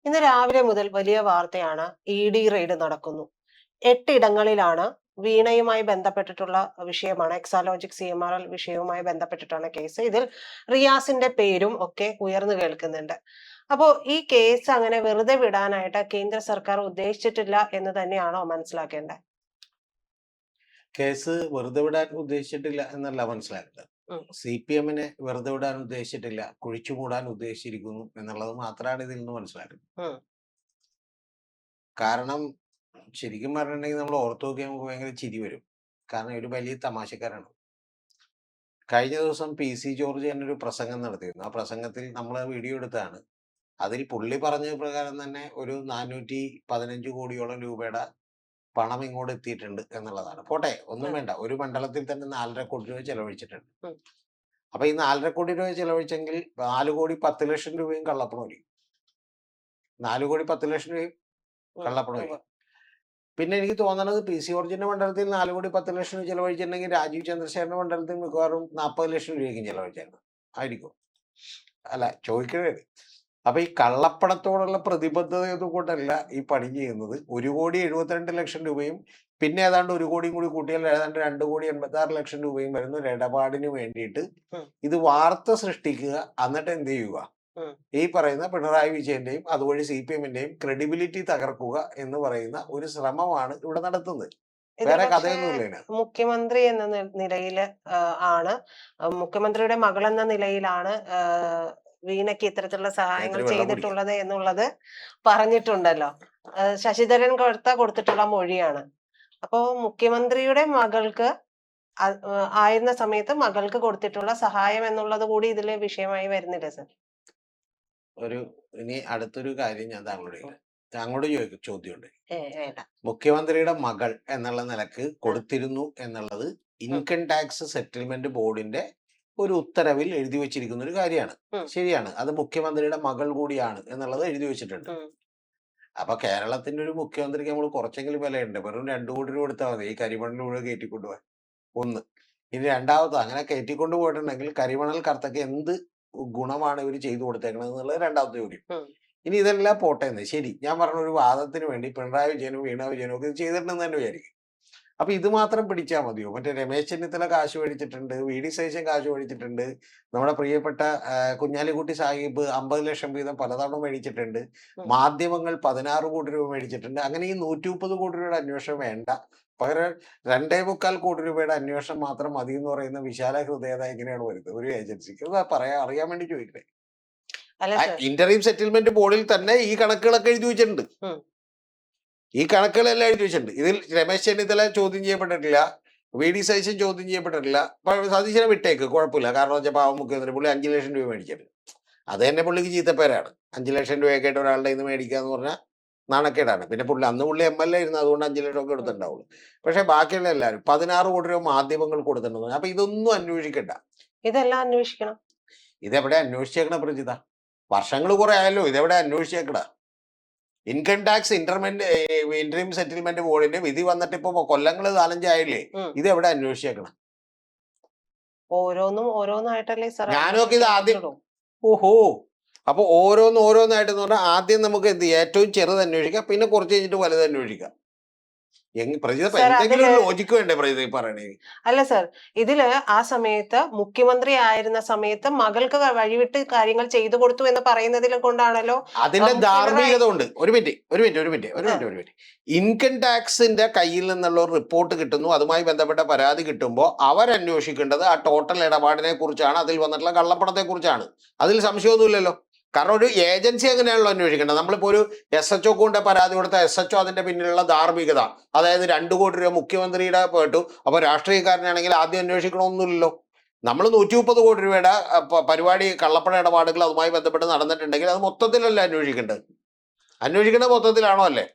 ഇന്ന് രാവിലെ മുതൽ വലിയ വാർത്തയാണ്. ഇ.ഡി. റെയ്ഡ് നടക്കുന്നു. 8 ഇടങ്ങളിലാണ്. വീണയുമായി ബന്ധപ്പെട്ടിട്ടുള്ള വിഷയമാണ്. എക്സാലോജിക് CMRL വിഷയവുമായി ബന്ധപ്പെട്ടിട്ടാണ് കേസ്. ഇതിൽ റിയാസിന്റെ പേരും ഒക്കെ ഉയർന്നു കേൾക്കുന്നുണ്ട്. അപ്പോ ഈ കേസ് അങ്ങനെ വെറുതെ വിടാനായിട്ട് കേന്ദ്ര സർക്കാർ ഉദ്ദേശിച്ചിട്ടില്ല എന്ന് തന്നെയാണോ മനസ്സിലാക്കേണ്ടത്? കേസ് വെറുതെ വിടാൻ ഉദ്ദേശിച്ചിട്ടില്ല എന്നല്ല മനസ്സിലാക്കുന്നത്. ഉം. CPM-നെ വെറുതെ വിടാൻ ഉദ്ദേശിച്ചിട്ടില്ല, കുഴിച്ചു മൂടാൻ ഉദ്ദേശിച്ചിരിക്കുന്നു എന്നുള്ളത് മാത്രമാണ് ഇതിൽ നിന്ന് മനസ്സിലാക്കുന്നത്. ഉം. കാരണം ശരിക്കും പറഞ്ഞിട്ടുണ്ടെങ്കിൽ നമ്മൾ ഓർത്ത് നോക്കിയാൽ നമുക്ക് ഭയങ്കര ചിരി വരും. കാരണം ഒരു വലിയ തമാശക്കാരാണ്. കഴിഞ്ഞ ദിവസം PC ജോർജ് എന്നൊരു പ്രസംഗം നടത്തിയിരുന്നു. ആ പ്രസംഗത്തിൽ നമ്മൾ വീഡിയോ എടുത്താണ്. അതിൽ പുള്ളി പറഞ്ഞ പ്രകാരം തന്നെ ഒരു 415 കോടിയോളം രൂപയുടെ പണം ഇങ്ങോട്ട് എത്തിയിട്ടുണ്ട് എന്നുള്ളതാണ്. പോട്ടെ, ഒന്നും വേണ്ട. ഒരു മണ്ഡലത്തിൽ തന്നെ 4.5 കോടി രൂപ ചെലവഴിച്ചിട്ടുണ്ട്. ഉം. അപ്പൊ ഈ 4.5 കോടി രൂപ ചെലവഴിച്ചെങ്കിൽ 4 കോടി 10 ലക്ഷം രൂപയും കള്ളപ്പണമായിരിക്കും. 4 കോടി 10 ലക്ഷം രൂപയും കള്ളപ്പണമായിരിക്കും. പിന്നെ എനിക്ക് തോന്നുന്നത് PC ജോർജിന്റെ മണ്ഡലത്തിൽ 4 കോടി 10 ലക്ഷം രൂപ ചെലവഴിച്ചിട്ടുണ്ടെങ്കിൽ രാജീവ് ചന്ദ്രശേഖരന്റെ മണ്ഡലത്തിൽ മിക്കവാറും 40 ലക്ഷം രൂപയ്ക്കും ചെലവഴിച്ചായിരുന്നു ആയിരിക്കും. അല്ല, ചോദിക്കണേ. അപ്പൊ ഈ കള്ളപ്പണത്തോടുള്ള പ്രതിബദ്ധതയൊന്നും കൊണ്ടല്ല ഈ പണി ചെയ്യുന്നത്. 1,72,00,000 രൂപയും പിന്നെ ഏതാണ്ട് 1 കോടിയും കൂടി കൂട്ടിയാൽ ഏതാണ്ട് 2,86,00,000 രൂപയും വരുന്ന ഒരു ഇടപാടിന് വേണ്ടിയിട്ട് ഇത് വാർത്ത സൃഷ്ടിക്കുക. എന്നിട്ട് എന്ത് ചെയ്യുക? ഈ പറയുന്ന പിണറായി വിജയന്റെയും അതുവഴി CPM-ന്റെയും ക്രെഡിബിലിറ്റി തകർക്കുക എന്ന് പറയുന്ന ഒരു ശ്രമമാണ് ഇവിടെ നടത്തുന്നത്. വേറെ കഥയൊന്നുമില്ല ഇതിനകത്ത്. മുഖ്യമന്ത്രി എന്ന നിലയിൽ ആണ്, മുഖ്യമന്ത്രിയുടെ മകൾ എന്ന നിലയിലാണ് വീണയ്ക്ക് ഇത്തരത്തിലുള്ള സഹായങ്ങൾ ചെയ്തിട്ടുള്ളത് എന്നുള്ളത് പറഞ്ഞിട്ടുണ്ടല്ലോ. ശശിധരൻ കൊടുത്തിട്ടുള്ള മൊഴിയാണ്. അപ്പോ മുഖ്യമന്ത്രിയുടെ മകൾക്ക് ആയിരുന്ന സമയത്ത് മകൾക്ക് കൊടുത്തിട്ടുള്ള സഹായം എന്നുള്ളത് കൂടി ഇതിലെ വിഷയമായി വരുന്നില്ല സർ? ഇനി അടുത്തൊരു കാര്യം ഞാൻ താങ്കളോട് ചോദ്യമുണ്ട്. വേണ്ട. മുഖ്യമന്ത്രിയുടെ മകൾ എന്നുള്ള നിലക്ക് കൊടുത്തിരുന്നു എന്നുള്ളത് ഇൻകം ടാക്സ് സെറ്റിൽമെന്റ് ബോർഡിന്റെ ഒരു ഉത്തരവിൽ എഴുതി വെച്ചിരിക്കുന്ന ഒരു കാര്യമാണ്. ശരിയാണ്, അത് മുഖ്യമന്ത്രിയുടെ മകൾ കൂടിയാണ് എന്നുള്ളത് എഴുതി വെച്ചിട്ടുണ്ട്. അപ്പൊ കേരളത്തിന്റെ ഒരു മുഖ്യമന്ത്രിക്ക് നമ്മൾ കുറച്ചെങ്കിലും വിലയുണ്ട്. വെറും 2 കോടി രൂപ കൊടുത്താൽ മതി ഈ കരിമണലിലൂടെ കയറ്റിക്കൊണ്ടുപോകാൻ. ഒന്ന്. ഇനി രണ്ടാമത്, അങ്ങനെ കയറ്റിക്കൊണ്ടു പോയിട്ടുണ്ടെങ്കിൽ കരിമണൽ കർത്തക്ക് എന്ത് ഗുണമാണ് ഇവർ ചെയ്തു കൊടുത്തേക്കണത് എന്നുള്ളത് രണ്ടാമത്തെ ചോദ്യം. ഇനി ഇതെല്ലാം പോട്ടെന്ന് ശരി, ഞാൻ പറഞ്ഞ ഒരു വാദത്തിന് വേണ്ടി പിണറായി വിജയനും വീണ വിജയനും ഒക്കെ ഇത് ചെയ്തിട്ടുണ്ടെന്ന് തന്നെ വിചാരിക്കും. അപ്പൊ ഇത് മാത്രം പിടിച്ചാൽ മതിയോ? മറ്റേ രമേശ് ചെന്നിത്തല കാശ് മേടിച്ചിട്ടുണ്ട്, VD സതീശൻ കാശ് മേടിച്ചിട്ടുണ്ട്, നമ്മുടെ പ്രിയപ്പെട്ട കുഞ്ഞാലിക്കുട്ടി സാഹിബ് 50 ലക്ഷം വീതം പലതവണ മേടിച്ചിട്ടുണ്ട്, മാധ്യമങ്ങൾ 16 കോടി രൂപ മേടിച്ചിട്ടുണ്ട്. അങ്ങനെ ഈ 130 കോടി രൂപയുടെ അന്വേഷണം വേണ്ട, പകരം 2.25 കോടി രൂപയുടെ അന്വേഷണം മാത്രം മതി എന്ന് പറയുന്ന വിശാല ഹൃദയത എങ്ങനെയാണ് വരുന്നത് ഒരു ഏജൻസിക്ക്? അറിയാൻ വേണ്ടി ചോദിക്കണേ. ഇന്ററീം സെറ്റിൽമെന്റ് ബോർഡിൽ തന്നെ ഈ കണക്കുകളൊക്കെ എഴുതി വെച്ചിട്ടുണ്ട്. ഈ കണക്കുകളെല്ലാം എഴുതി വെച്ചിട്ടുണ്ട്. ഇതിൽ രമേശ് ചെന്നിത്തല ചോദ്യം ചെയ്യപ്പെട്ടിട്ടില്ല, VD സതീശൻ ചോദ്യം ചെയ്യപ്പെട്ടിട്ടില്ല. സതീശനെ വിട്ടേക്ക്, കുഴപ്പമില്ല. കാരണം വെച്ചാൽ പാവം മുഖ്യമന്ത്രി, പുള്ളി 5 ലക്ഷം രൂപ മേടിച്ചിട്ടുണ്ട്. അത് തന്നെ പുള്ളിക്ക് ചീത്തപ്പേരാണ്. 5 ലക്ഷം രൂപയൊക്കെ ആയിട്ട് ഒരാളുടെ ഇന്ന് മേടിക്കുക എന്ന് പറഞ്ഞാൽ നാണക്കേടാണ്. പിന്നെ അന്ന് പുള്ളി MLA ഇരുന്നു, അതുകൊണ്ട് 5 ലക്ഷം ഒക്കെ എടുത്തിട്ടുണ്ടാവുള്ളൂ. പക്ഷെ ബാക്കിയുള്ള എല്ലാവരും 16 കോടി രൂപ മാധ്യമങ്ങൾ കൊടുത്തിട്ടുണ്ടെന്ന്. അപ്പൊ ഇതൊന്നും അന്വേഷിക്കണ്ട, ഇതെല്ലാം അന്വേഷിക്കണം. ഇതെവിടെ അന്വേഷിച്ചേക്കണ പ്രജിത? വർഷങ്ങൾ കുറെ ആയല്ലോ, ഇതെവിടെ അന്വേഷിച്ചേക്കട? ഇൻകം ടാക്സ് ഇന്ററീം സെറ്റിൽമെന്റ് ബോർഡിന്റെ വിധി വന്നിട്ട് ഇപ്പൊ കൊല്ലങ്ങൾ 4-5 ആയില്ലേ, ഇതെവിടെ അന്വേഷിച്ചേക്കണം? ഓരോന്നായിട്ടല്ലേ സാർ? ഞാനൊക്കെ ഇത് ആദ്യം അപ്പൊ ഓരോന്നായിട്ടെന്ന് പറഞ്ഞാൽ ആദ്യം നമുക്ക് ഏറ്റവും ചെറുത് അന്വേഷിക്കാം, പിന്നെ കുറച്ച് കഴിഞ്ഞിട്ട് വലുത് അന്വേഷിക്കാം. എന്തെങ്കിലും ലോജിക്ക് വേണ്ടേ പ്രജിത പറയണേ? അല്ല സർ, ഇതില് ആ സമയത്ത് മുഖ്യമന്ത്രി ആയിരുന്ന സമയത്ത് മകൾക്ക് വഴിവിട്ട് കാര്യങ്ങൾ ചെയ്തു കൊടുത്തു എന്ന് പറയുന്നതിൽ കൊണ്ടാണല്ലോ അതിന്റെ ധാർമ്മികത ഉണ്ട്. ഒരു മിനിറ്റ്. ഇൻകം ടാക്സിന്റെ കയ്യിൽ നിന്നുള്ള ഒരു റിപ്പോർട്ട് കിട്ടുന്നു, അതുമായി ബന്ധപ്പെട്ട പരാതി കിട്ടുമ്പോൾ അവരന്വേഷിക്കേണ്ടത് ആ ടോട്ടൽ ഇടപാടിനെ കുറിച്ചാണ്, അതിൽ വന്നിട്ടുള്ള കള്ളപ്പണത്തെ കുറിച്ചാണ്. അതിൽ സംശയമൊന്നുമില്ലല്ലോ. കാരണം ഒരു ഏജൻസി അങ്ങനെയാണല്ലോ അന്വേഷിക്കേണ്ടത്. നമ്മളിപ്പോ ഒരു SHO കൊണ്ട് പരാതി കൊടുത്ത SHO അതിന്റെ പിന്നിലുള്ള ധാർമ്മികത, അതായത് 2 കോടി രൂപ മുഖ്യമന്ത്രിയുടെ പോയിട്ടു, അപ്പൊ രാഷ്ട്രീയക്കാരനാണെങ്കിൽ ആദ്യം അന്വേഷിക്കണമെന്നില്ലല്ലോ. നമ്മൾ 130 കോടി രൂപയുടെ പരിപാടി കള്ളപ്പണ ഇടപാടുകൾ അതുമായി ബന്ധപ്പെട്ട് നടന്നിട്ടുണ്ടെങ്കിൽ അത് മൊത്തത്തിലല്ല അന്വേഷിക്കേണ്ടത് മൊത്തത്തിലാണോ? അല്ലേ?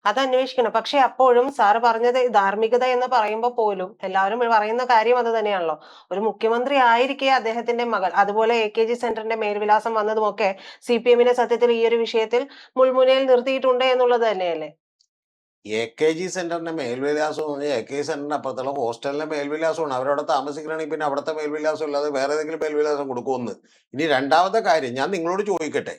അത് അന്വേഷിക്കണം. പക്ഷെ അപ്പോഴും സാറ് പറഞ്ഞത് ധാർമ്മികത എന്ന് പറയുമ്പോൾ പോലും എല്ലാവരും പറയുന്ന കാര്യം അത് തന്നെയാണല്ലോ. ഒരു മുഖ്യമന്ത്രി ആയിരിക്കെ അദ്ദേഹത്തിന്റെ മകൾ, അതുപോലെ AKG സെന്ററിന്റെ മേൽവിലാസം വന്നതുമൊക്കെ CPM-നെ സത്യത്തിൽ ഈ ഒരു വിഷയത്തിൽ മുൾമുനയിൽ നിർത്തിയിട്ടുണ്ട് എന്നുള്ളത് തന്നെയല്ലേ? AKG സെന്ററിന്റെ മേൽവിലാസം AKG സെന്ററിന്റെ അപ്പുറത്തുള്ള ഹോസ്റ്റലിന്റെ മേൽവിലാസമാണ്. അവരവിടെ താമസിക്കണമെങ്കിൽ പിന്നെ അവിടുത്തെ മേൽവിലാസം ഇല്ലാതെ വേറെ ഏതെങ്കിലും മേൽവിലാസം കൊടുക്കുമെന്ന്. ഇനി രണ്ടാമത്തെ കാര്യം ഞാൻ നിങ്ങളോട് ചോദിക്കട്ടെ,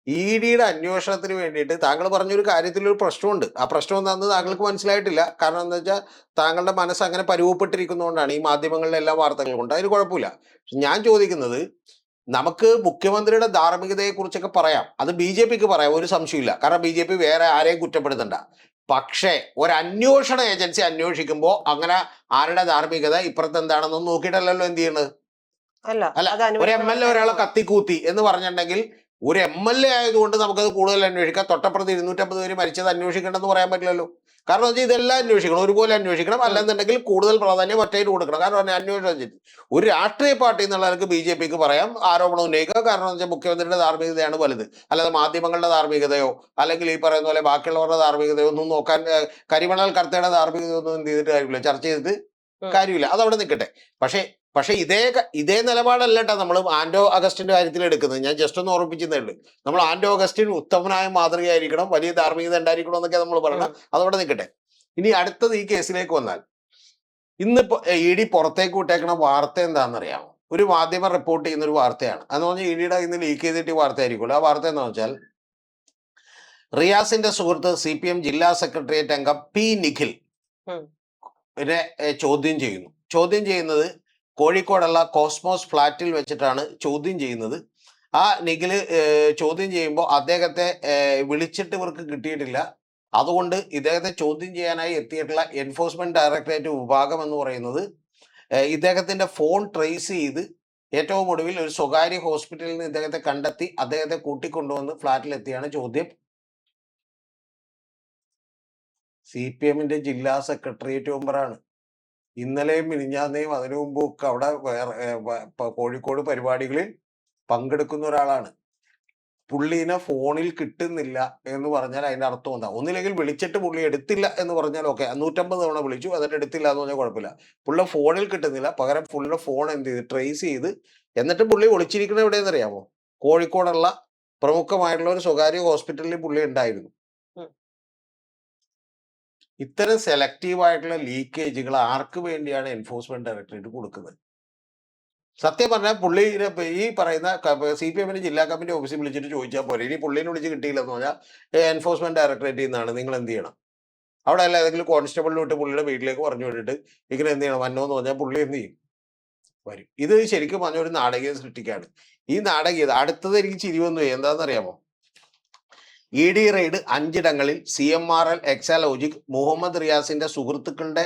EDയുടെ അന്വേഷണത്തിന് വേണ്ടിയിട്ട് താങ്കൾ പറഞ്ഞൊരു കാര്യത്തിലൊരു പ്രശ്നമുണ്ട്. ആ പ്രശ്നം എന്താണെന്ന് താങ്കൾക്ക് മനസ്സിലായിട്ടില്ല. കാരണം എന്താ വെച്ചാൽ താങ്കളുടെ മനസ്സ് അങ്ങനെ പരുവപ്പെട്ടിരിക്കുന്നതുകൊണ്ടാണ് ഈ മാധ്യമങ്ങളിലെ എല്ലാ വാർത്തകളും കൊണ്ട്. അതിന് കുഴപ്പമില്ല. ഞാൻ ചോദിക്കുന്നത്, നമുക്ക് മുഖ്യമന്ത്രിയുടെ ധാർമ്മികതയെ കുറിച്ചൊക്കെ പറയാം. അത് BJPക്ക് പറയാം, ഒരു സംശയമില്ല. കാരണം BJP വേറെ ആരെയും കുറ്റപ്പെടുത്തണ്ട. പക്ഷേ ഒരു അന്വേഷണ ഏജൻസി അന്വേഷിക്കുമ്പോൾ അങ്ങനെ ആരുടെ ധാർമ്മികത ഇപ്പുറത്ത് എന്താണെന്നൊന്നും നോക്കിയിട്ടല്ലല്ലോ എന്ത് ചെയ്യുന്നത്. അല്ല അല്ല, അത് ഒരു അന്വേഷണം MLA ഒരാളെ കത്തിക്കൂത്തി എന്ന് പറഞ്ഞിട്ടുണ്ടെങ്കിൽ ഒരു MLA ആയതുകൊണ്ട് നമുക്കത് കൂടുതൽ അന്വേഷിക്കാം. തൊട്ടപ്പുറത്ത് 250 പേര് മരിച്ചത് അന്വേഷിക്കണമെന്ന് പറയാൻ പറ്റില്ലല്ലോ. കാരണം വെച്ചാൽ ഇതെല്ലാം അന്വേഷിക്കണം, ഒരുപോലെ അന്വേഷിക്കണം. അല്ലെന്നുണ്ടെങ്കിൽ കൂടുതൽ പ്രാധാന്യം ഒറ്റയിൽ കൊടുക്കണം. കാരണം അന്വേഷണം ഒരു രാഷ്ട്രീയ പാർട്ടി എന്നുള്ളവർക്ക് BJPക്ക് പറയാം, ആരോപണം ഉന്നയിക്കുക. കാരണം എന്ന് വെച്ചാൽ മുഖ്യമന്ത്രിയുടെ ധാർമ്മികതയാണ് വലുത്. അല്ലാതെ മാധ്യമങ്ങളുടെ ധാർമ്മികതയോ അല്ലെങ്കിൽ ഈ പറയുന്ന പോലെ ബാക്കിയുള്ളവരുടെ ധാർമ്മികതയോ ഒന്നും നോക്കാൻ കരിമണൽ കർത്തയുടെ ധാർമ്മികത ഒന്നും എന്ത് ചെയ്തിട്ട് കാര്യമില്ല, ചർച്ച ചെയ്തിട്ട് കാര്യമില്ല. അതവിടെ നിൽക്കട്ടെ. പക്ഷേ ഇതേ നിലപാടല്ല കേട്ടോ നമ്മൾ ആന്റോ അഗസ്റ്റിന്റെ കാര്യത്തിൽ എടുക്കുന്നത്. ഞാൻ ജസ്റ്റ് ഒന്ന് ഓർമ്മിപ്പിച്ചതേ ഉള്ളൂ. നമ്മൾ ആന്റോ അഗസ്റ്റിൻ ഉത്തമനായ മാതൃകയായിരിക്കണം, വലിയ ധാർമ്മികത ഉണ്ടായിരിക്കണം എന്നൊക്കെ നമ്മൾ പറയണം. അതവിടെ നിൽക്കട്ടെ. ഇനി അടുത്തത് ഈ കേസിലേക്ക് വന്നാൽ, ഇന്നിപ്പോ ED പുറത്തേക്ക് വിട്ടേക്കുന്ന വാർത്ത എന്താണെന്നറിയാമോ? ഒരു മാധ്യമം റിപ്പോർട്ട് ചെയ്യുന്ന ഒരു വാർത്തയാണ്. അതെന്ന് പറഞ്ഞാൽ EDയുടെ ഇന്ന് ലീക്ക് ചെയ്തിട്ട് വാർത്ത ആയിരിക്കുമല്ലോ. ആ വാർത്ത എന്താണെന്ന് വെച്ചാൽ, റിയാസിന്റെ സുഹൃത്ത് CPM ജില്ലാ സെക്രട്ടേറിയറ്റ് അംഗം P നിഖിൽ ചോദ്യം ചെയ്യുന്നത് കോഴിക്കോടുള്ള കോസ്മോസ് ഫ്ലാറ്റിൽ വെച്ചിട്ടാണ് ചോദ്യം ചെയ്യുന്നത്. ആ നിഖില് ചോദ്യം ചെയ്യുമ്പോൾ അദ്ദേഹത്തെ വിളിച്ചിട്ട് ഇവർക്ക് കിട്ടിയിട്ടില്ല. അതുകൊണ്ട് ഇദ്ദേഹത്തെ ചോദ്യം ചെയ്യാനായി എത്തിയിട്ടുള്ള എൻഫോഴ്സ്മെന്റ് ഡയറക്ടറേറ്റ് വിഭാഗം എന്ന് പറയുന്നത് ഇദ്ദേഹത്തിന്റെ ഫോൺ ട്രേസ് ചെയ്ത് ഏറ്റവും ഒടുവിൽ ഒരു സ്വകാര്യ ഹോസ്പിറ്റലിൽ നിന്ന് ഇദ്ദേഹത്തെ കണ്ടെത്തി അദ്ദേഹത്തെ കൂട്ടിക്കൊണ്ടുവന്ന് ഫ്ലാറ്റിലെത്തിയാണ് ചോദ്യം. CPMന്റെ ജില്ലാ സെക്രട്ടേറിയറ്റ് മെമ്പറാണ്. ഇന്നലെയും മിനിഞ്ഞാന്നേയും അതിനു മുമ്പും ഒക്കെ അവിടെ കോഴിക്കോട് പരിപാടികളിൽ പങ്കെടുക്കുന്ന ഒരാളാണ്. പുള്ളീനെ ഫോണിൽ കിട്ടുന്നില്ല എന്ന് പറഞ്ഞാൽ അതിന്റെ അർത്ഥം എന്താ? ഒന്നില്ലെങ്കിൽ വിളിച്ചിട്ട് പുള്ളി എടുത്തില്ല എന്ന് പറഞ്ഞാൽ ഓക്കെ, 150 തവണ വിളിച്ചു എന്നിട്ട് എടുത്തില്ല എന്ന് പറഞ്ഞാൽ കുഴപ്പമില്ല. പുള്ളി ഫോണിൽ കിട്ടുന്നില്ല, പകരം പുള്ളിയുടെ ഫോൺ എന്ത് ചെയ്ത് ട്രേസ് ചെയ്ത്, എന്നിട്ട് പുള്ളി ഒളിച്ചിരിക്കുന്നത് എവിടെയെന്ന് അറിയാമോ? കോഴിക്കോടുള്ള പ്രമുഖമായിട്ടുള്ള ഒരു സ്വകാര്യ ഹോസ്പിറ്റലിൽ പുള്ളി ഉണ്ടായിരുന്നു. ഇത്തരം സെലക്റ്റീവ് ആയിട്ടുള്ള ലീക്കേജുകൾ ആർക്ക് വേണ്ടിയാണ് എൻഫോഴ്സ്മെന്റ് ഡയറക്ടറേറ്റ് കൊടുക്കുന്നത്? സത്യം പറഞ്ഞാൽ പുള്ളി ഈ പറയുന്ന CPMന്റെ ജില്ലാ കമ്മിറ്റി ഓഫീസിൽ വിളിച്ചിട്ട് ചോദിച്ചാൽ പോലെ, ഇനി പുള്ളിനെ വിളിച്ച് കിട്ടിയില്ലെന്ന് പറഞ്ഞാൽ എൻഫോഴ്സ്മെന്റ് ഡയറക്ടറേറ്റിൽ നിന്നാണ്, നിങ്ങൾ എന്ത് ചെയ്യണം? അവിടെ അല്ല ഏതെങ്കിലും കോൺസ്റ്റബിളിനെ വിട്ട് പുള്ളിയുടെ വീട്ടിലേക്ക് പറഞ്ഞു വിട്ടിട്ട് ഇങ്ങനെ എന്ത് ചെയ്യണം വന്നോ എന്ന് പറഞ്ഞാൽ പുള്ളി എന്ത് ചെയ്യും? വരും. ഇത് ശരിക്കും പറഞ്ഞ ഒരു നാടകീയ സൃഷ്ടിക്കാണ്. ഈ നാടകീയത അടുത്തത് എനിക്ക് ചിരി വന്നു. എന്താണെന്നറിയാമോ? ED റെയ്ഡ് 5 ഇടങ്ങളിൽ CMRL എക്സാലോജിക് മുഹമ്മദ് റിയാസിന്റെ സുഹൃത്തുക്കളുടെ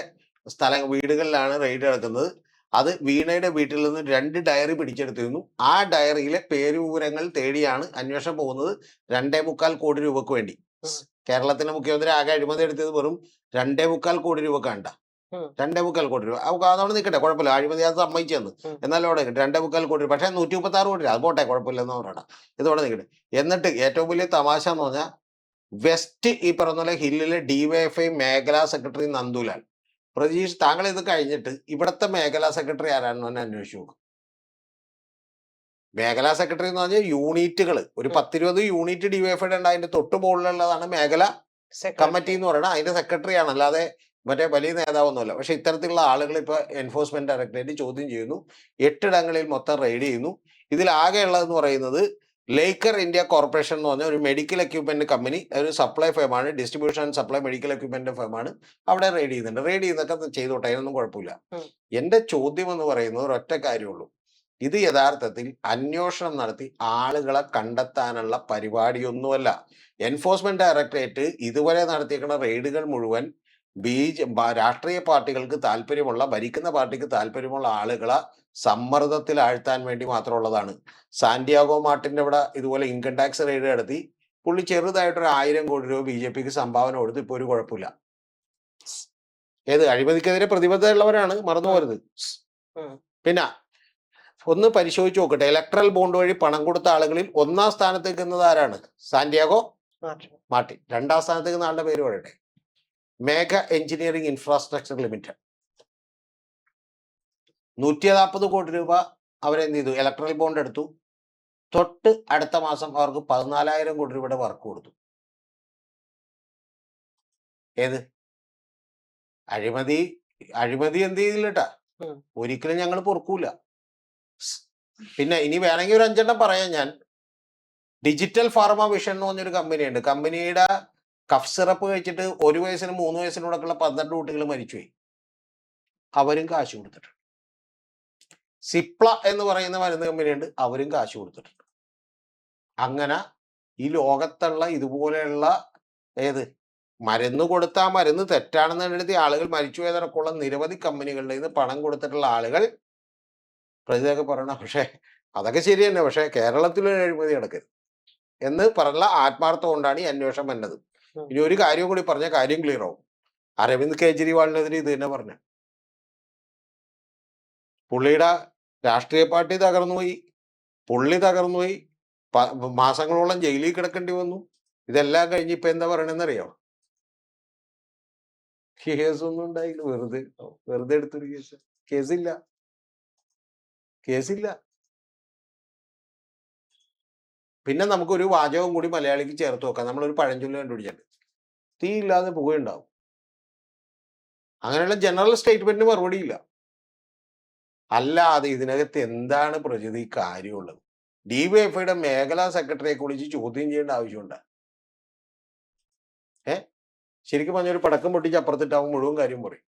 വീടുകളിലാണ് റെയ്ഡ് നടക്കുന്നത്. അത് വീണയുടെ വീട്ടിൽ നിന്ന് 2 ഡയറി പിടിച്ചെടുത്തിരുന്നു. ആ ഡയറിയിലെ പേരുവിവരങ്ങൾ തേടിയാണ് അന്വേഷണം പോകുന്നത്. 2.25 കോടി രൂപക്ക് വേണ്ടി. കേരളത്തിന്റെ മുഖ്യമന്ത്രി ആകെ അഴിമതി എടുത്തത് വെറും 2.25 കോടി രൂപ കണ്ട. 2.25 കോടി രൂപ അതവിടെ നിൽക്കട്ടെ, കുഴപ്പമില്ല. അഴിമതി അത് സമ്മതിച്ചെന്ന്. എന്നാലും അവിടെ 2.25 കോടി രൂപ. പക്ഷേ 136 കോടി രൂപ അത് പോട്ടെ, കുഴപ്പമില്ലെന്ന് പറയണം. ഇതോടെ നിൽക്കട്ടെ. എന്നിട്ട് ഏറ്റവും വലിയ തമാശ എന്ന് പറഞ്ഞാൽ, വെസ്റ്റ് ഈ പറഞ്ഞ പോലെ ഹില്ലിലെ DYFI മേഖലാ സെക്രട്ടറി നന്ദുലാൽ. പ്രതീഷ്, താങ്കൾ ഇത് കഴിഞ്ഞിട്ട് ഇവിടുത്തെ മേഖലാ സെക്രട്ടറി ആരാണെന്ന് തന്നെ അന്വേഷിച്ചു നോക്കും. മേഖലാ സെക്രട്ടറി എന്ന് പറഞ്ഞാൽ യൂണിറ്റുകൾ, ഒരു 10-20 യൂണിറ്റ് DYFIയുടെ ഉണ്ട്. അതിന്റെ തൊട്ട് മുകളിലുള്ളതാണ് മേഖല കമ്മിറ്റി എന്ന് പറയുന്നത്. അതിന്റെ സെക്രട്ടറിയാണ്, അല്ലാതെ മറ്റേ വലിയ നേതാവൊന്നുമല്ല. പക്ഷെ ഇത്തരത്തിലുള്ള ആളുകൾ ഇപ്പൊ എൻഫോഴ്സ്മെന്റ് ഡയറക്ടറേറ്റ് ചോദ്യം ചെയ്യുന്നു. 8 ഇടങ്ങളിൽ മൊത്തം റെയ്ഡ് ചെയ്യുന്നു. ഇതിൽ ആകെയുള്ളതെന്ന് പറയുന്നത് ലേക്കർ ഇന്ത്യ കോർപ്പറേഷൻ എന്ന് പറഞ്ഞ ഒരു മെഡിക്കൽ എക്യുപ്മെന്റ് കമ്പനി, ഒരു സപ്ലൈ ഫേമാണ്, distribution and supply medical equipment ഫേമാണ്. അവിടെ റെയ്ഡ് ചെയ്യുന്നുണ്ട്. റെയ്ഡ് ചെയ്യുന്നതൊക്കെ ചെയ്തോട്ടെ, അതിനൊന്നും കുഴപ്പമില്ല. എന്റെ ചോദ്യം എന്ന് പറയുന്നത് ഒരൊറ്റ കാര്യമുള്ളൂ. ഇത് യഥാർത്ഥത്തിൽ അന്വേഷണം നടത്തി ആളുകളെ കണ്ടെത്താനുള്ള പരിപാടിയൊന്നുമല്ല. എൻഫോഴ്സ്മെന്റ് ഡയറക്ടറേറ്റ് ഇതുവരെ നടത്തിയിരിക്കുന്ന റെയ്ഡുകൾ മുഴുവൻ രാഷ്ട്രീയ പാർട്ടികൾക്ക് താല്പര്യമുള്ള, ഭരിക്കുന്ന പാർട്ടിക്ക് താല്പര്യമുള്ള ആളുകളെ സമ്മർദ്ദത്തിൽ ആഴ്ത്താൻ വേണ്ടി മാത്രമുള്ളതാണ്. സാന്റിയാഗോ മാർട്ടിന്റെ ഇവിടെ ഇതുപോലെ ഇൻകം ടാക്സ് റെയ്ഡ് നടത്തി പുള്ളി ചെറുതായിട്ടൊരു 1000 കോടി രൂപ BJPക്ക് സംഭാവന കൊടുത്ത് ഇപ്പോൾ ഒരു കുഴപ്പമില്ല. ഏത് അഴിമതിക്കെതിരെ പ്രതിബദ്ധതയുള്ളവരാണ്, മറന്നു പോകരുത്. പിന്നെ ഒന്ന് പരിശോധിച്ച് നോക്കട്ടെ, ഇലക്ട്രൽ ബോണ്ട് വഴി പണം കൊടുത്ത ആളുകളിൽ 1ാം സ്ഥാനത്തേക്ക് നിന്നത് ആരാണ്? Santiago Martin. 2ാം സ്ഥാനത്തേക്ക് നിന്ന ആളുടെ പേര് പറയട്ടെ, മേഘ എഞ്ചിനീയറിംഗ് ഇൻഫ്രാസ്ട്രക്ചർ ലിമിറ്റഡ്. 140 കോടി രൂപ അവരെന്ത് ചെയ്തു? ഇലക്ട്രൽ ബോണ്ട് എടുത്തു. തൊട്ട് അടുത്ത മാസം അവർക്ക് 14,000 കോടി രൂപയുടെ വർക്ക് കൊടുത്തു. ഏത് അഴിമതി എന്ത് ചെയ്തില്ല കേട്ടാ, ഒരിക്കലും ഞങ്ങൾ പൊറുക്കൂല. പിന്നെ ഇനി വേണമെങ്കിൽ ഒരു 5 എണ്ണം പറയാം ഞാൻ. ഡിജിറ്റൽ ഫാർമ വിഷൻ എന്ന് പറഞ്ഞൊരു കമ്പനിയുണ്ട്. കമ്പനിയുടെ കഫ് സിറപ്പ് കഴിച്ചിട്ട് 1 വയസ്സിനും 3 വയസ്സിനോടൊക്കെയുള്ള 12 കുട്ടികൾ മരിച്ചുപോയി. അവരും കാശ് കൊടുത്തിട്ടുണ്ട്. സിപ്ല എന്ന് പറയുന്ന മരുന്ന് കമ്പനിയുണ്ട്, അവരും കാശ് കൊടുത്തിട്ടുണ്ട്. അങ്ങനെ ഈ ലോകത്തുള്ള ഇതുപോലെയുള്ള മരുന്ന് കൊടുത്ത ആ മരുന്ന് തെറ്റാണെന്ന് കണ്ടെത്തി ആളുകൾ മരിച്ചു പോയതടക്കമുള്ള നിരവധി കമ്പനികളുടെ നിന്ന് പണം കൊടുത്തിട്ടുള്ള ആളുകൾ പ്രതിയൊക്കെ പറയണം. പക്ഷേ അതൊക്കെ ശരി തന്നെ, പക്ഷേ കേരളത്തിലൊരു അഴിമതി നടക്കരുത് എന്ന് പറഞ്ഞ ആത്മാർത്ഥം കൊണ്ടാണ് ഈ അന്വേഷണം വന്നത്. ഇനി ഒരു കാര്യം കൂടി പറഞ്ഞ കാര്യം ക്ലിയർ ആവും. അരവിന്ദ് കെജ്രിവാളിനെതിരെ ഇത് തന്നെ പറഞ്ഞു. പുള്ളിയുടെ രാഷ്ട്രീയ പാർട്ടി തകർന്നുപോയി, പുള്ളി തകർന്നുപോയി, മാസങ്ങളോളം ജയിലിൽ കിടക്കേണ്ടി വന്നു. ഇതെല്ലാം കഴിഞ്ഞ് ഇപ്പൊ എന്താ പറയണെന്നറിയോ? കേസൊന്നും ഉണ്ടായില്ല, വെറുതെ എടുത്തൊരു കേസില്ല. പിന്നെ നമുക്കൊരു വാചകം കൂടി മലയാളിക്ക് ചേർത്ത് നോക്കാം. നമ്മളൊരു പഴഞ്ചൊല്ല് കണ്ടുപിടിച്ചാൽ തീ ഇല്ലാതെ പുകയുണ്ടാവും. അങ്ങനെയുള്ള ജനറൽ സ്റ്റേറ്റ്മെന്റിന് മറുപടി ഇല്ല. അല്ലാതെ ഇതിനകത്ത് എന്താണ് പ്രചുതി കാര്യമുള്ളത്? ഡിവൈഎഫ്ഐയുടെ മേഖലാ സെക്രട്ടറിയെ കുറിച്ച് ചോദ്യം ചെയ്യേണ്ട ആവശ്യമുണ്ട്? ശരിക്കും പറഞ്ഞൊരു പടക്കം പൊട്ടിച്ച് അപ്പുറത്തിട്ടാവും മുഴുവൻ കാര്യം പറയും.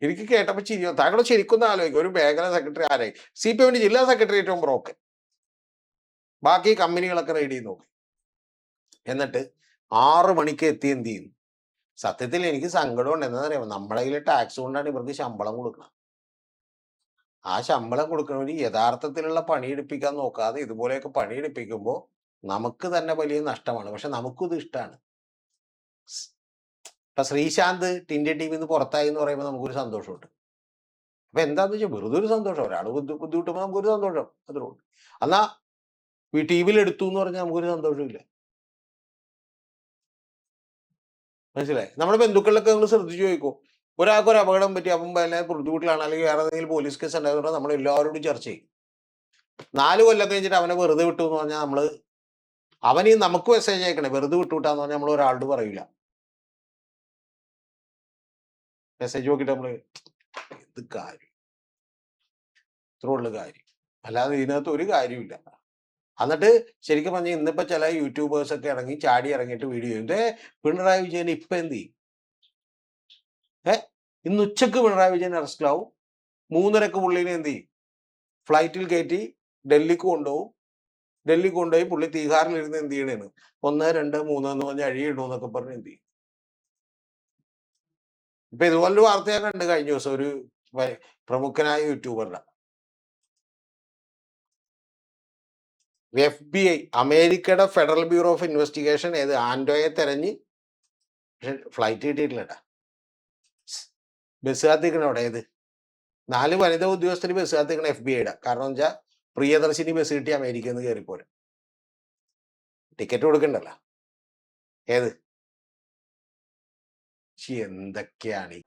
എനിക്ക് കേട്ടപ്പോ ചിരിയോ. താങ്കൾ ശരിക്കും ആലോചിക്കും, ഒരു മേഖലാ സെക്രട്ടറി ആരായി? CPM ജില്ലാ സെക്രട്ടറി ഏറ്റവും ബ്രോക്കൻ, ബാക്കി കമ്പനികളൊക്കെ റെയ്ഡ് ചെയ്ത് നോക്കി. എന്നിട്ട് 6 മണിക്ക് എത്തി എന്ത് ചെയ്യുന്നു? സത്യത്തിൽ എനിക്ക് സങ്കടമുണ്ട്. എന്താണെന്നറിയാമോ? നമ്മുടെ കയ്യിൽ ടാക്സ് കൊണ്ടാണ് ഇവർക്ക് ശമ്പളം കൊടുക്കണം. ആ ശമ്പളം കൊടുക്കണവര് യഥാർത്ഥത്തിലുള്ള പണിയെടുപ്പിക്കാൻ നോക്കാതെ ഇതുപോലെയൊക്കെ പണിയെടുപ്പിക്കുമ്പോൾ നമുക്ക് തന്നെ വലിയ നഷ്ടമാണ്. പക്ഷെ നമുക്കും ഇത് ഇഷ്ടമാണ്. ഇപ്പൊ ശ്രീശാന്ത് ടിൻഡി ടീമിന്ന് പുറത്തായി എന്ന് പറയുമ്പോൾ നമുക്കൊരു സന്തോഷമുണ്ട്. അപ്പൊ എന്താന്ന് വെച്ചാൽ വെറുതെ ഒരു സന്തോഷം. ഒരാൾ ബുദ്ധിമുട്ടുമ്പോൾ നമുക്കൊരു സന്തോഷം, അതുകൊണ്ട്. എന്നാ ഈ ടീമിൽ എടുത്തു എന്ന് പറഞ്ഞാൽ നമുക്കൊരു സന്തോഷമില്ല. മനസ്സിലായി? നമ്മുടെ ബന്ധുക്കളിലൊക്കെ നമ്മൾ ശ്രദ്ധിച്ചു ചോദിക്കും, ഒരാൾക്ക് ഒരു അപകടം പറ്റി, അപ്പം ബുദ്ധിമുട്ടിലാണ്, അല്ലെങ്കിൽ വേറെ എന്തെങ്കിലും പോലീസ് കേസ് ഉണ്ടായതുകൊണ്ട് നമ്മൾ എല്ലാവരോടും ചർച്ച ചെയ്യും. 4 കൊല്ലം കഴിഞ്ഞിട്ട് അവനെ വെറുതെ വിട്ടു എന്ന് പറഞ്ഞാൽ അവന് നമുക്ക് മെസ്സേജ് അയക്കണേ വെറുതെ വിട്ടുവിട്ടാന്ന് പറഞ്ഞാൽ നമ്മൾ ഒരാളോട് പറയില്ല. മെസ്സേജ് നോക്കിയിട്ട് നമ്മള് എന്ത് കാര്യം, ഇത്ര ഉള്ള കാര്യം, അല്ലാതെ ഇതിനകത്ത് ഒരു കാര്യമില്ല. എന്നിട്ട് ശരിക്കും പറഞ്ഞാൽ ഇന്നിപ്പോ ചില യൂട്യൂബേഴ്സ് ഒക്കെ ചാടി ഇറങ്ങിയിട്ട് വീഡിയോ ചെയ്യും, പിണറായി വിജയൻ ഇപ്പൊ എന്ത് ചെയ്യും? ഇന്ന് ഉച്ചക്ക് പിണറായി വിജയൻ അറസ്റ്റിലാവും, 3:30 പുള്ളിനെ എന്ത് ചെയ്യും? ഫ്ലൈറ്റിൽ കയറ്റി ഡൽഹിക്ക് കൊണ്ടുപോകും. ഡൽഹി കൊണ്ടുപോയി പുള്ളി തീഹാറിലിരുന്ന് എന്ത് ചെയ്യണേന്ന് 1, 2, 3 എന്ന് പറഞ്ഞ് അഴിയിടൂ എന്നൊക്കെ പറഞ്ഞ് എന്ത് ചെയ്യും? ഇപ്പൊ ഇതുപോലൊരു വാർത്ത ഞാൻ കണ്ടു കഴിഞ്ഞ ദിവസം, ഒരു പ്രമുഖനായ യൂട്യൂബറുടെ. FBI, അമേരിക്കയുടെ ഫെഡറൽ ബ്യൂറോ ഓഫ് ഇൻവെസ്റ്റിഗേഷൻ ആൻഡോയെ തെരഞ്ഞ്, പക്ഷെ ഫ്ലൈറ്റ് കിട്ടിയിട്ടില്ലട്ടാ. ബസ് കാത്തിക്കണ അവിടെ 4 വനിതാ ഉദ്യോഗസ്ഥര് ബസ് കാത്തിക്കണ FBI-യുടെ. കാരണം വെച്ചാൽ പ്രിയദർശിനി ബസ് കിട്ടി അമേരിക്കയിൽ നിന്ന് കയറിപ്പോരെ, ടിക്കറ്റ് കൊടുക്കണ്ടല്ലോ. എന്തൊക്കെയാണ്